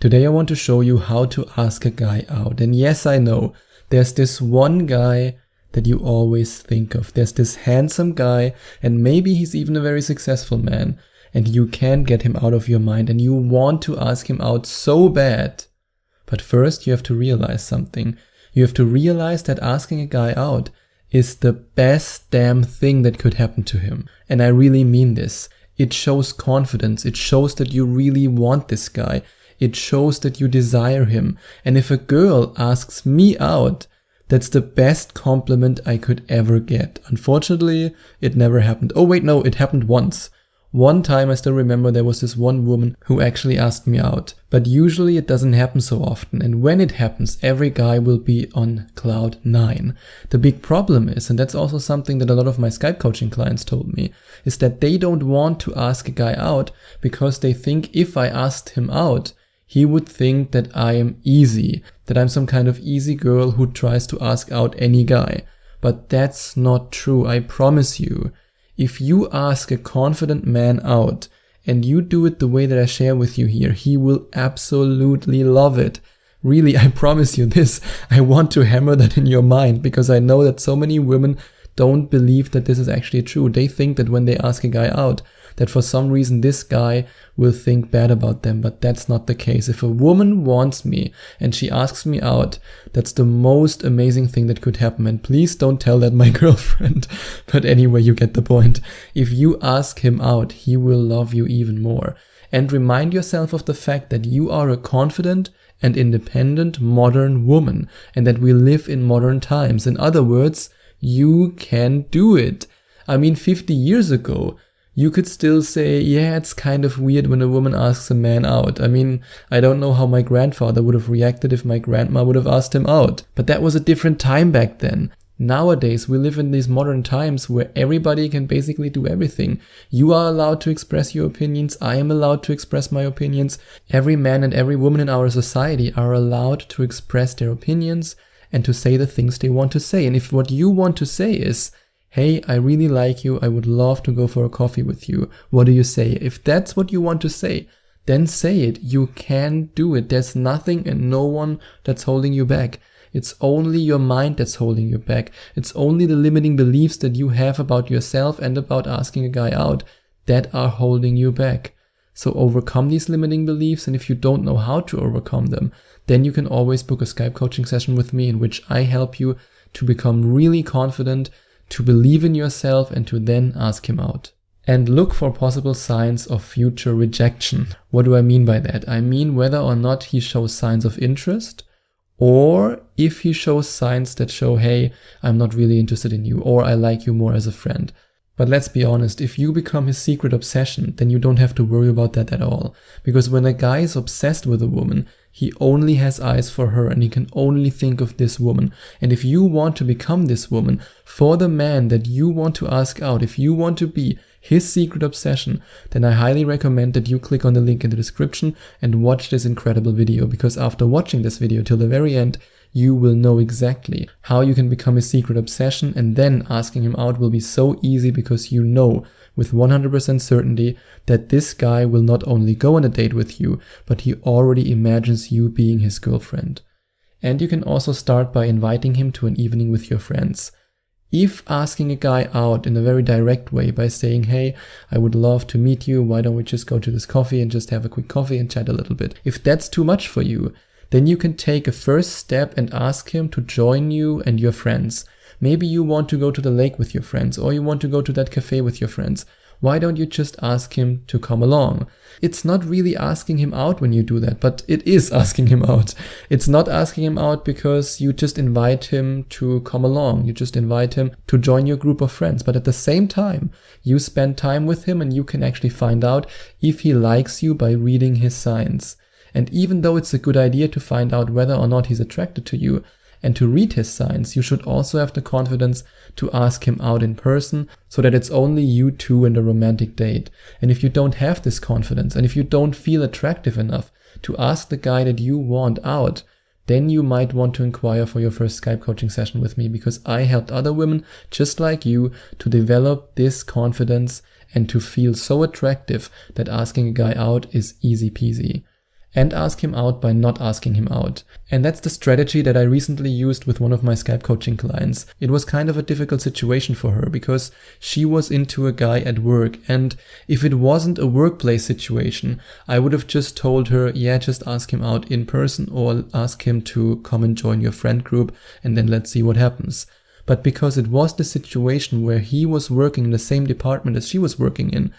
Today I want to show you how to ask a guy out. And yes, I know, there's this one guy that you always think of. There's this handsome guy, and maybe he's even a very successful man, and you can't get him out of your mind, and you want to ask him out so bad. But first you have to realize something. You have to realize that asking a guy out is the best damn thing that could happen to him. And I really mean this. It shows confidence. It shows that you really want this guy. It shows that you desire him. And if a girl asks me out, that's the best compliment I could ever get. Unfortunately, it never happened. Oh wait, no, it happened once. One time I still remember there was this one woman who actually asked me out. But usually it doesn't happen so often. And when it happens, every guy will be on cloud 9. The big problem is, and that's also something that a lot of my Skype coaching clients told me, is that they don't want to ask a guy out because they think if I asked him out, he would think that I am easy, that I'm some kind of easy girl who tries to ask out any guy. But that's not true, I promise you. If you ask a confident man out and you do it the way that I share with you here, he will absolutely love it. Really, I promise you this. I want to hammer that in your mind because I know that so many women don't believe that this is actually true. They think that when they ask a guy out, that for some reason this guy will think bad about them, but that's not the case. If a woman wants me and she asks me out, that's the most amazing thing that could happen. And please don't tell that my girlfriend. But anyway, you get the point. If you ask him out, he will love you even more. And remind yourself of the fact that you are a confident and independent modern woman, and that we live in modern times. In other words, you can do it. I mean, 50 years ago, you could still say, yeah, it's kind of weird when a woman asks a man out. I mean, I don't know how my grandfather would have reacted if my grandma would have asked him out. But that was a different time back then. Nowadays, we live in these modern times where everybody can basically do everything. You are allowed to express your opinions. I am allowed to express my opinions. Every man and every woman in our society are allowed to express their opinions and to say the things they want to say. And if what you want to say is, hey, I really like you, I would love to go for a coffee with you, what do you say? If that's what you want to say, then say it. You can do it. There's nothing and no one that's holding you back. It's only your mind that's holding you back. It's only the limiting beliefs that you have about yourself and about asking a guy out that are holding you back. So overcome these limiting beliefs, and if you don't know how to overcome them, then you can always book a Skype coaching session with me in which I help you to become really confident, to believe in yourself, and to then ask him out. And look for possible signs of future rejection. What do I mean by that? I mean whether or not he shows signs of interest, or if he shows signs that show, hey, I'm not really interested in you, or I like you more as a friend. But let's be honest, if you become his secret obsession, then you don't have to worry about that at all. Because when a guy is obsessed with a woman, he only has eyes for her and he can only think of this woman. And if you want to become this woman for the man that you want to ask out, if you want to be his secret obsession, then I highly recommend that you click on the link in the description and watch this incredible video. Because after watching this video till the very end, you will know exactly how you can become a secret obsession, and then asking him out will be so easy because you know with 100% certainty that this guy will not only go on a date with you, but he already imagines you being his girlfriend. And you can also start by inviting him to an evening with your friends. If asking a guy out in a very direct way by saying, hey, I would love to meet you, why don't we just go to this coffee and just have a quick coffee and chat a little bit? If that's too much for you, then you can take a first step and ask him to join you and your friends. Maybe you want to go to the lake with your friends, or you want to go to that cafe with your friends. Why don't you just ask him to come along? It's not really asking him out when you do that, but it is asking him out. It's not asking him out because you just invite him to come along. You just invite him to join your group of friends. But at the same time, you spend time with him and you can actually find out if he likes you by reading his signs. And even though it's a good idea to find out whether or not he's attracted to you and to read his signs, you should also have the confidence to ask him out in person so that it's only you two and a romantic date. And if you don't have this confidence and if you don't feel attractive enough to ask the guy that you want out, then you might want to inquire for your first Skype coaching session with me, because I helped other women just like you to develop this confidence and to feel so attractive that asking a guy out is easy peasy. and ask him out by not asking him out. And that's the strategy that I recently used with one of my Skype coaching clients. It was kind of a difficult situation for her because she was into a guy at work, and if it wasn't a workplace situation, I would have just told her, yeah, just ask him out in person or ask him to come and join your friend group and then let's see what happens. But because it was the situation where he was working in the same department as she was working in,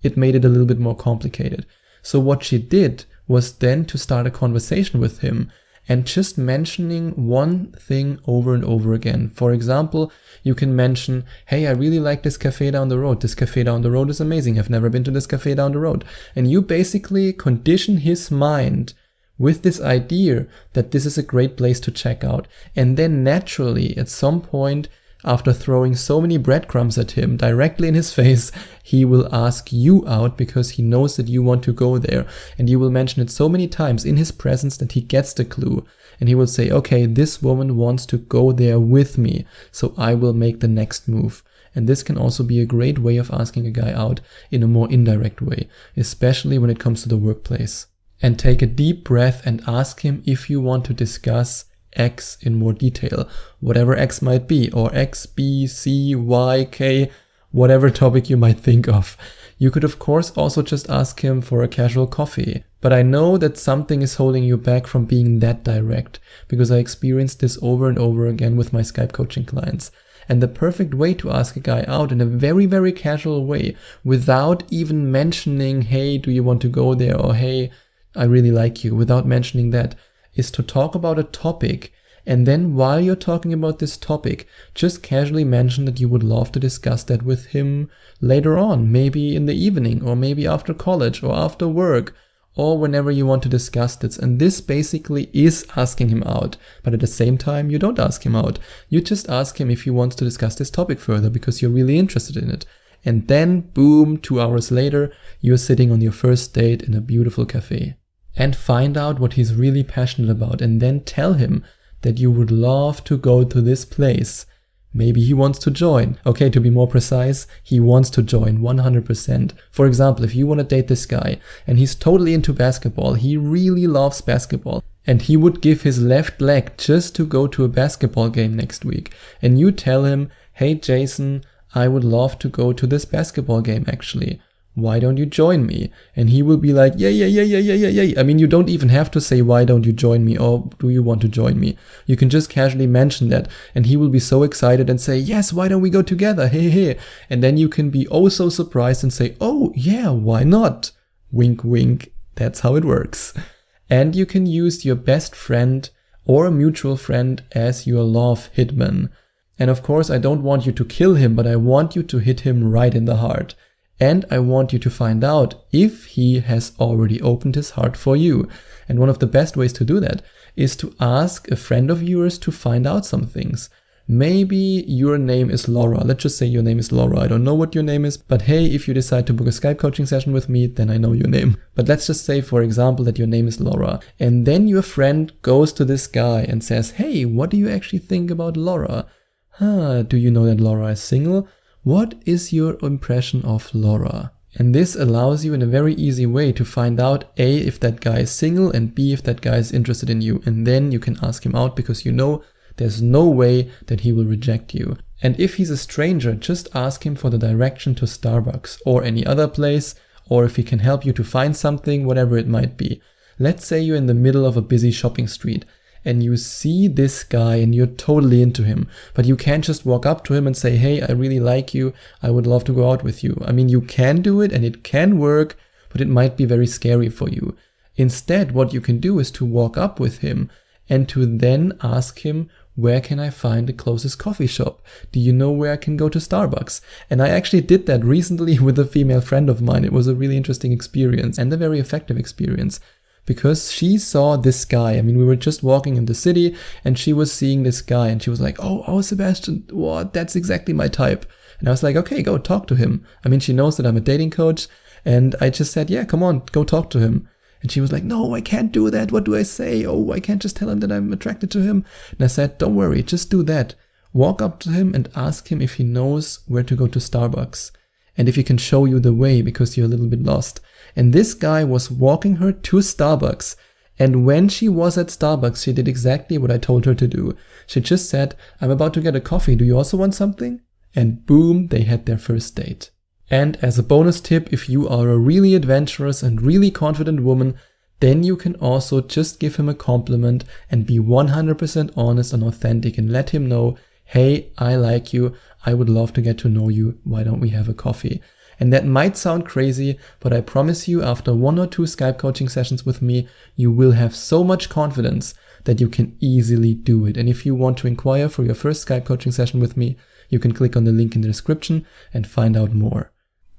it made it a little bit more complicated. So what she did was then to start a conversation with him and just mentioning one thing over and over again. For example, you can mention, hey, I really like this cafe down the road. This cafe down the road is amazing. I've never been to this cafe down the road. And you basically condition his mind with this idea that this is a great place to check out. And then naturally, at some point, after throwing so many breadcrumbs at him directly in his face, he will ask you out because he knows that you want to go there. And you will mention it so many times in his presence that he gets the clue. And he will say, okay, this woman wants to go there with me, so I will make the next move. And this can also be a great way of asking a guy out in a more indirect way, especially when it comes to the workplace. And take a deep breath and ask him if you want to discuss X in more detail, whatever X might be, or X, B, C, Y, K, whatever topic you might think of. You could of course also just ask him for a casual coffee, but I know that something is holding you back from being that direct, because I experienced this over and over again with my Skype coaching clients. And the perfect way to ask a guy out in a very, very casual way, without even mentioning, hey, do you want to go there, or hey, I really like you, without mentioning that, is to talk about a topic, and then while you're talking about this topic, just casually mention that you would love to discuss that with him later on, maybe in the evening, or maybe after college, or after work, or whenever you want to discuss this. And this basically is asking him out, but at the same time, you don't ask him out. You just ask him if he wants to discuss this topic further because you're really interested in it. And then, boom, 2 hours later, you're sitting on your first date in a beautiful cafe. And find out what he's really passionate about, and then tell him that you would love to go to this place. Maybe he wants to join. Okay, to be more precise, he wants to join 100%. For example, if you want to date this guy and he's totally into basketball, he really loves basketball, and he would give his left leg just to go to a basketball game next week, and you tell him, hey Jason, I would love to go to this basketball game actually. Why don't you join me? And he will be like, yeah. I mean, you don't even have to say, why don't you join me? Or do you want to join me? You can just casually mention that. And he will be so excited and say, yes, why don't we go together? Hey. And then you can be oh so surprised and say, oh yeah, why not? Wink, wink. That's how it works. And you can use your best friend or a mutual friend as your love hitman. And of course, I don't want you to kill him, but I want you to hit him right in the heart. And I want you to find out if he has already opened his heart for you. And one of the best ways to do that is to ask a friend of yours to find out some things. Maybe your name is Laura. Let's just say your name is Laura. I don't know what your name is, but hey, if you decide to book a Skype coaching session with me, then I know your name. But let's just say, for example, that your name is Laura. And then your friend goes to this guy and says, hey, what do you actually think about Laura? Do you know that Laura is single? What is your impression of Laura? And this allows you in a very easy way to find out A, if that guy is single, and B, if that guy is interested in you. And then you can ask him out because you know there's no way that he will reject you. And if he's a stranger, just ask him for the direction to Starbucks or any other place, or if he can help you to find something, whatever it might be. Let's say you're in the middle of a busy shopping street and you see this guy and you're totally into him, but you can't just walk up to him and say, hey, I really like you, I would love to go out with you. I mean, you can do it and it can work, but it might be very scary for you. Instead, what you can do is to walk up with him and to then ask him, where can I find the closest coffee shop? Do you know where I can go to Starbucks? And I actually did that recently with a female friend of mine. It was a really interesting experience and a very effective experience. Because she saw this guy. I mean, we were just walking in the city and she was seeing this guy and she was like, oh, Sebastian, what? That's exactly my type. And I was like, okay, go talk to him. I mean, she knows that I'm a dating coach, and I just said, yeah, come on, go talk to him. And she was like, no, I can't do that. What do I say? Oh, I can't just tell him that I'm attracted to him. And I said, don't worry, just do that. Walk up to him and ask him if he knows where to go to Starbucks and if he can show you the way because you're a little bit lost. And this guy was walking her to Starbucks And when she was at Starbucks, she did exactly what I told her to do. She just said, I'm about to get a coffee. Do you also want something? And boom, they had their first date. And as a bonus tip, if you are a really adventurous and really confident woman, then you can also just give him a compliment and be 100% honest and authentic and let him know, hey, I like you. I would love to get to know you. Why don't we have a coffee? And that might sound crazy, but I promise you, after 1 or 2 Skype coaching sessions with me, you will have so much confidence that you can easily do it. And if you want to inquire for your first Skype coaching session with me, you can click on the link in the description and find out more.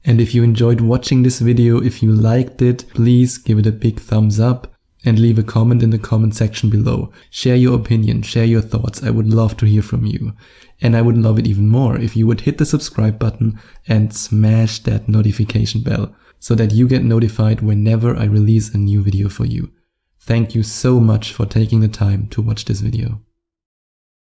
And if you enjoyed watching this video, if you liked it, please give it a big thumbs up and leave a comment in the comment section below. Share your opinion, share your thoughts. I would love to hear from you. And I would love it even more if you would hit the subscribe button and smash that notification bell so that you get notified whenever I release a new video for you. Thank you so much for taking the time to watch this video.